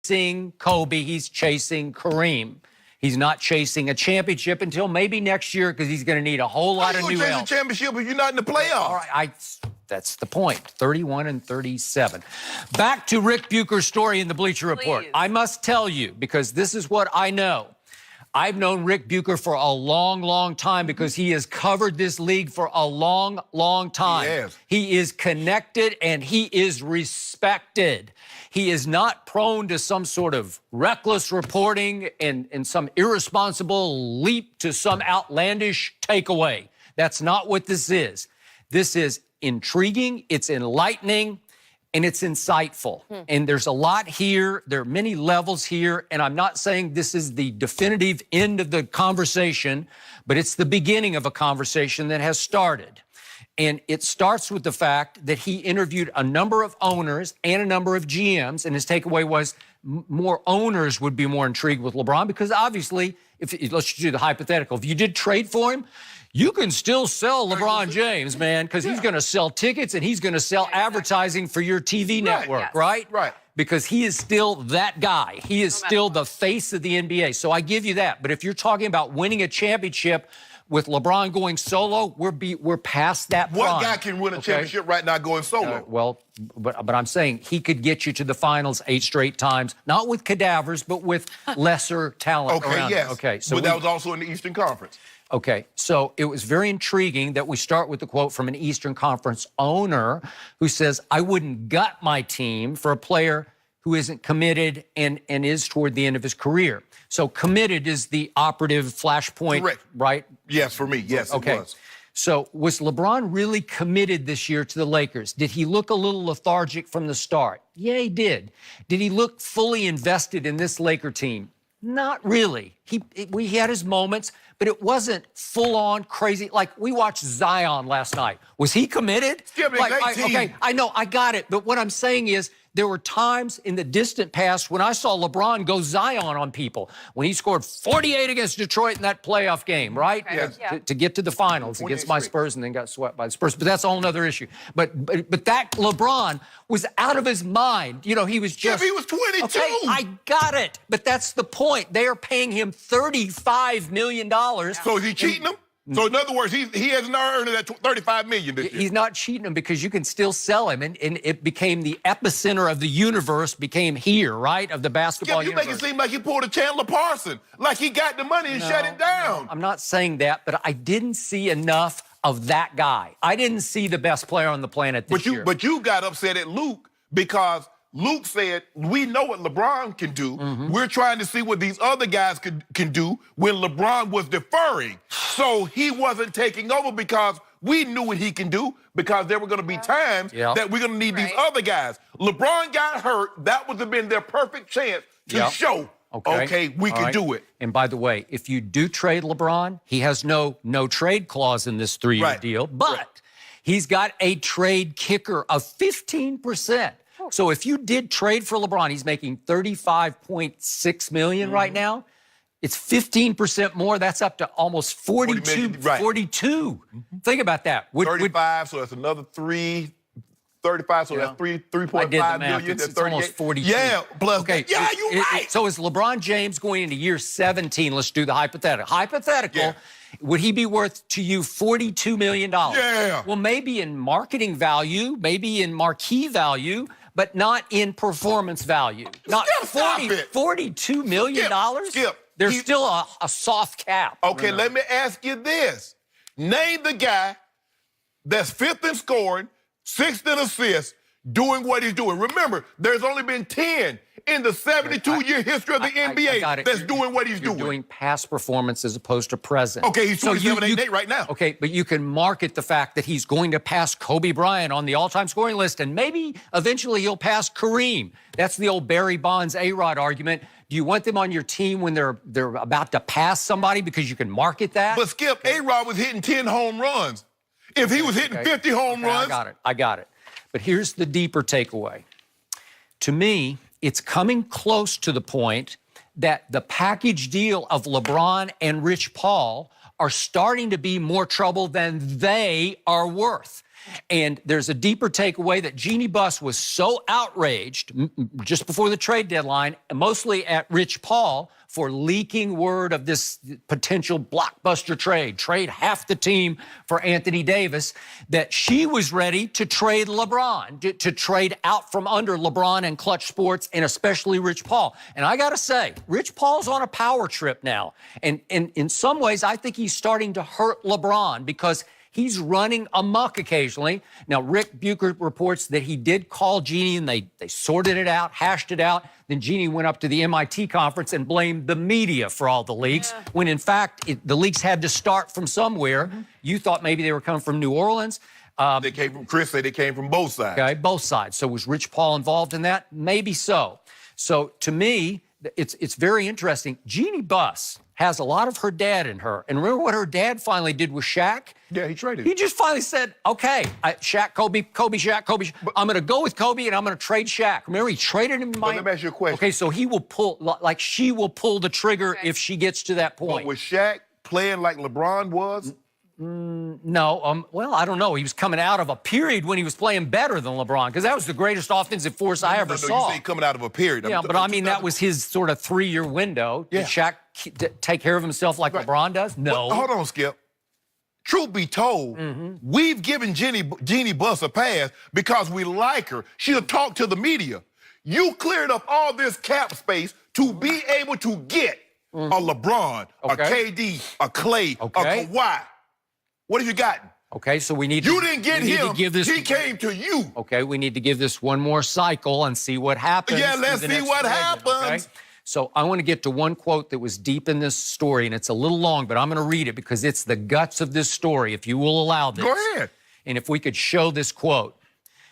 chasing Kobe. He's chasing Kareem. He's not chasing a championship until maybe next year because he's going to need a whole lot of new help. Chasing a championship if you're not in the playoffs. All right, that's the point. 31 and 37. Back to Rick Bucher's story in the Bleacher Report. Please. I must tell you, because this is what I know. I've known Rick Bucher for a long, long time because he has covered this league for a long, long time. Yes. He is connected and he is respected. He is not prone to some sort of reckless reporting and some irresponsible leap to some outlandish takeaway. That's not what this is. This is intriguing, it's enlightening, and it's insightful. And there's a lot here. There are many levels here. And I'm not saying this is the definitive end of the conversation, but it's the beginning of a conversation that has started. And it starts with the fact that he interviewed a number of owners and a number of GMs. And his takeaway was more owners would be more intrigued with LeBron because obviously, let's do the hypothetical. If you did trade for him, you can still sell LeBron James, man, because he's going to sell tickets and he's going to sell advertising for your TV network, right? Right. Because he is still that guy. He is still the face of the NBA. So I give you that. But if you're talking about winning a championship with LeBron going solo, we're past that prime. What guy can win a championship right now going solo? But I'm saying he could get you to the finals 8 straight times, not with cadavers, but with lesser talent around him. Okay, so but that was also in the Eastern Conference. Okay, so it was very intriguing that we start with the quote from an Eastern Conference owner who says, I wouldn't gut my team for a player who isn't committed and is toward the end of his career. So committed is the operative flashpoint, correct, right? Yes, for me, yes, okay. It was. So was LeBron really committed this year to the Lakers? Did he look a little lethargic from the start? Yeah, he did. Did he look fully invested in this Laker team? Not really. He had his moments, but it wasn't full-on crazy. Like, we watched Zion last night. Was he committed? Yeah, but okay, I know, I got it. But what I'm saying is there were times in the distant past when I saw LeBron go Zion on people, when he scored 48 against Detroit in that playoff game, right? Okay. Yeah. To get to the finals against my Spurs and then got swept by the Spurs. But that's a whole other issue. But that LeBron was out of his mind. You know, he was just... Yeah, he was 22. Okay, I got it. But that's the point. They are paying him $35 million. So is he cheating them? So in other words, he has not earned that $35 million this year. He's not cheating him because you can still sell him, and it became the epicenter of the universe, became here, right, of the basketball universe. You make it seem like he pulled a Chandler Parson, like he got the money and shut it down. No, I'm not saying that, but I didn't see enough of that guy. I didn't see the best player on the planet this year. But you got upset at Luke because Luke said, we know what LeBron can do. We're trying to see what these other guys can do when LeBron was deferring. So he wasn't taking over because we knew what he can do because there were going to be times that we're going to need these other guys. LeBron got hurt. That would have been their perfect chance to show, okay, we can do it. And by the way, if you do trade LeBron, he has no trade clause in this 3-year deal, but he's got a trade kicker of 15%. So if you did trade for LeBron, he's making $35.6 million right now. It's 15% more. That's up to almost 42. 42. Think about that. 35, so that's another 35, so that's 3.5 million. It's almost 42. Yeah, plus. Okay. Yeah, you're right. So is LeBron James going into year 17? Let's do the hypothetical. Hypothetical. Would he be worth to you $42 million? Yeah. Well, maybe in marketing value, maybe in marquee value, but not in performance value. Not $42 million? Skip. There's still a soft cap. Okay, let me ask you this. Name the guy that's 5th in scoring, 6th in assists, doing what he's doing. Remember, there's only been 10 in the 72-year history of the NBA that's doing what he's doing. You're doing past performance as opposed to present. Okay, he's 27-8 right now. Okay, but you can market the fact that he's going to pass Kobe Bryant on the all-time scoring list, and maybe eventually he'll pass Kareem. That's the old Barry Bonds A-Rod argument. Do you want them on your team when they're about to pass somebody because you can market that? But Skip, A-Rod was hitting 10 home runs. If he was hitting 50 home runs... I got it. But here's the deeper takeaway. To me, it's coming close to the point that the package deal of LeBron and Rich Paul are starting to be more trouble than they are worth. And there's a deeper takeaway that Jeannie Buss was so outraged just before the trade deadline, mostly at Rich Paul, for leaking word of this potential blockbuster trade half the team for Anthony Davis, that she was ready to trade LeBron, to trade out from under LeBron and Clutch Sports, and especially Rich Paul. And I got to say, Rich Paul's on a power trip now. And in some ways, I think he's starting to hurt LeBron because he's running amok occasionally. Now, Rick Bucher reports that he did call Jeannie and they sorted it out, hashed it out. Then Jeannie went up to the MIT conference and blamed the media for all the leaks, when in fact, the leaks had to start from somewhere. You thought maybe they were coming from New Orleans. They came from, Chris said they came from both sides. Okay, both sides. So was Rich Paul involved in that? Maybe so. So to me, it's very interesting. Jeannie Buss has a lot of her dad in her. And remember what her dad finally did with Shaq? Yeah, he traded. He just finally said, okay, Shaq, Kobe, Shaq, Kobe. I'm going to go with Kobe and I'm going to trade Shaq. Remember, he traded him in Miami. Let me ask you a question. Okay, so he will pull, like she will pull the trigger if she gets to that point. But was Shaq playing like LeBron was? No, well, I don't know. He was coming out of a period when he was playing better than LeBron, because that was the greatest offensive force I ever saw. You say coming out of a period. Yeah, but I mean, that was his sort of 3-year window. Yeah. Did Shaq take care of himself like LeBron does? No. Well, hold on, Skip. Truth be told, we've given Jeannie Buss a pass because we like her. She'll talk to the media. You cleared up all this cap space to be able to get a LeBron, a KD, a Clay, a Kawhi. What have you gotten? Okay, so we need You didn't get him. He came to you. Okay, we need to give this one more cycle and see what happens. Yeah, let's see what happens. Okay? So I want to get to one quote that was deep in this story, and it's a little long, but I'm going to read it because it's the guts of this story, if you will allow this. Go ahead. And if we could show this quote.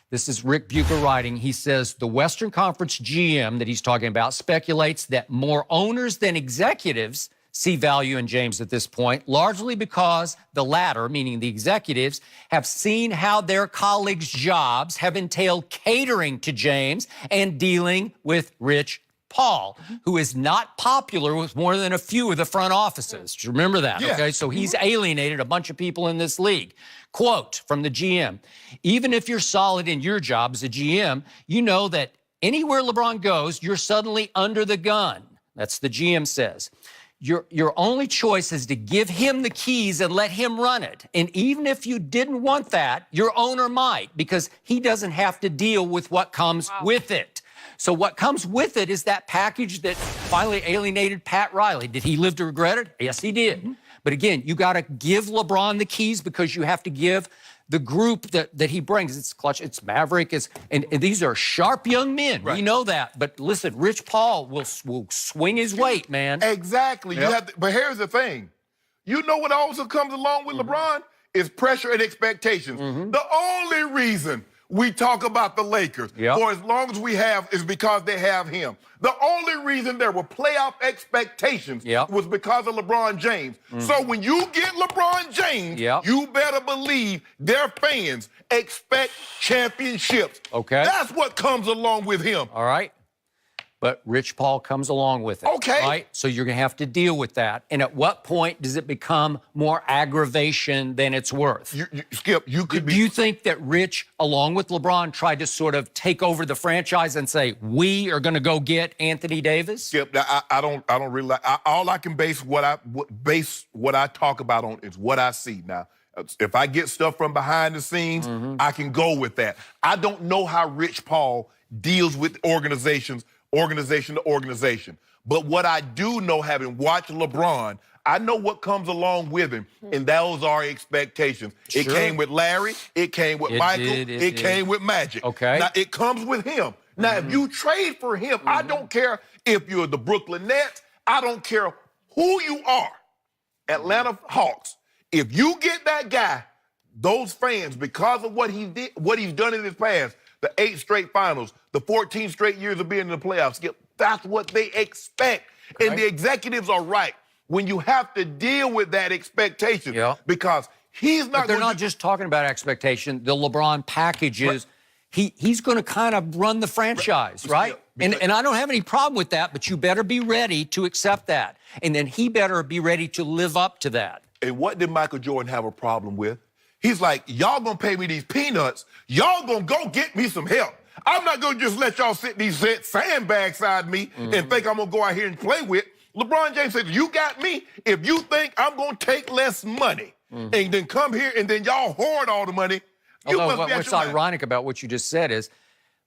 This is Rick Bucher writing. He says, the Western Conference GM that he's talking about speculates that more owners than executives see value in James at this point, largely because the latter, meaning the executives, have seen how their colleagues' jobs have entailed catering to James and dealing with Rich Paul, who is not popular with more than a few of the front offices. Remember that, okay? So he's alienated a bunch of people in this league. Quote from the GM, even if you're solid in your job as a GM, you know that anywhere LeBron goes, you're suddenly under the gun. That's the GM says. Your only choice is to give him the keys and let him run it. And even if you didn't want that, your owner might, because he doesn't have to deal with what comes with it. So what comes with it is that package that finally alienated Pat Riley. Did he live to regret it? Yes, he did. But again, you got to give LeBron the keys because you have to give the group that he brings. It's Clutch, it's Maverick, and these are sharp young men. We know that. But listen, Rich Paul will swing his weight, man. Exactly. You have to, but here's the thing. You know what also comes along with LeBron is pressure and expectations. The only reason we talk about the Lakers for as long as we have is because they have him. The only reason there were playoff expectations was because of LeBron James. So when you get LeBron James, you better believe their fans expect championships. Okay. That's what comes along with him. All right. But Rich Paul comes along with it. Okay. Right? So you're going to have to deal with that. And at what point does it become more aggravation than it's worth? Skip, you could be... Do you think that Rich, along with LeBron, tried to sort of take over the franchise and say, we are going to go get Anthony Davis? Skip, I don't really... all I can base what I talk about on is what I see. Now, if I get stuff from behind the scenes, I can go with that. I don't know how Rich Paul deals with organization to organization. But what I do know, having watched LeBron, I know what comes along with him, and those are expectations. It came with Larry, it came with Michael, it came with Magic. Okay. Now, it comes with him. Now, if you trade for him, I don't care if you're the Brooklyn Nets, I don't care who you are, Atlanta Hawks. If you get that guy, those fans, because of what he did, what he's done in his past, the 8 straight finals, the 14 straight years of being in the playoffs, Skip, that's what they expect. And the executives are right. When you have to deal with that expectation, because he's not... But they're not just talking about expectation. The LeBron packages, he's going to kind of run the franchise, right? And I don't have any problem with that, but you better be ready to accept that. And then he better be ready to live up to that. And what did Michael Jordan have a problem with? He's like, y'all gonna pay me these peanuts. Y'all gonna go get me some help. I'm not gonna just let y'all sit these sandbags side me and think I'm gonna go out here and play with. LeBron James said, you got me. If you think I'm gonna take less money and then come here and then y'all hoard all the money, you must be what's ironic about what you just said is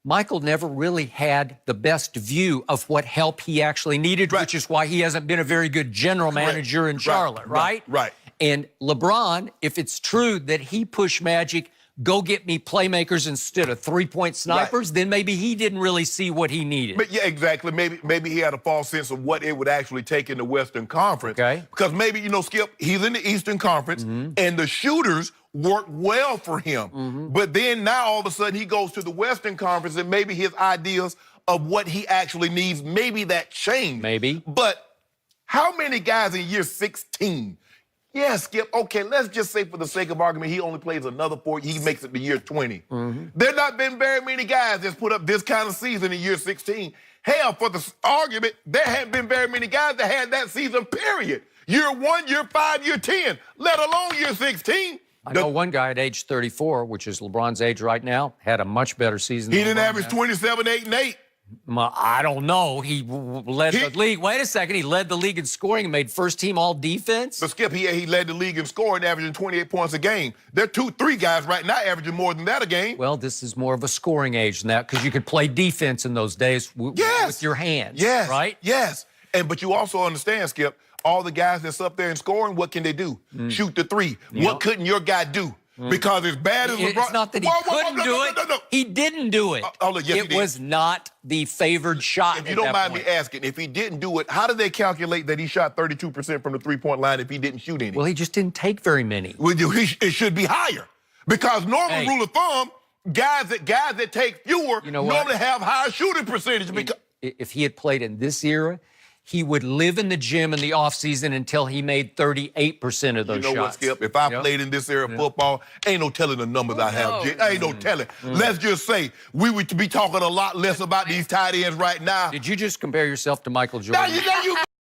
Michael never really had the best view of what help he actually needed, which is why he hasn't been a very good general manager in Charlotte, right? Right. And LeBron, if it's true that he pushed Magic, go get me playmakers instead of three-point snipers, then maybe he didn't really see what he needed. But yeah, exactly. Maybe he had a false sense of what it would actually take in the Western Conference. Okay. Because maybe, Skip, he's in the Eastern Conference, and the shooters work well for him. But then now all of a sudden he goes to the Western Conference, and maybe his ideas of what he actually needs, maybe that changed. Maybe. But how many guys in year 16? Yeah, Skip, okay, let's just say for the sake of argument, he only plays another 4, he makes it to year 20. There not been very many guys that's put up this kind of season in year 16. Hell, for the argument, there hadn't been very many guys that had that season, period. Year 1, year 5, year 10, let alone year 16. I know one guy at age 34, which is LeBron's age right now, had a much better season. He didn't average 27, 8, and 8. I don't know. He led the league. Wait a second. He led the league in scoring and made first team all defense. But Skip, he led the league in scoring, averaging 28 points a game. There are 2, 3 guys right now averaging more than that a game. Well, this is more of a scoring age than that because you could play defense in those days with your hands. Yes. Right? Yes. But you also understand, Skip, all the guys that's up there and scoring, what can they do? Shoot the 3. What couldn't your guy do? Because as bad as LeBron... It's not that he couldn't do it. No. He didn't do it. It was not the favored shot. If you don't mind me asking, if he didn't do it, how did they calculate that he shot 32% from the three-point line if he didn't shoot any? Well, he just didn't take very many. Well, it should be higher. Because normal rule of thumb, guys that take fewer normally have higher shooting percentage. If he had played in this era, he would live in the gym in the offseason until he made 38% of those shots. You know what, Skip? If I played in this era of football, ain't no telling the numbers I have. Ain't no telling. Let's just say we would be talking a lot less about these tight ends right now. Did you just compare yourself to Michael Jordan? Now, you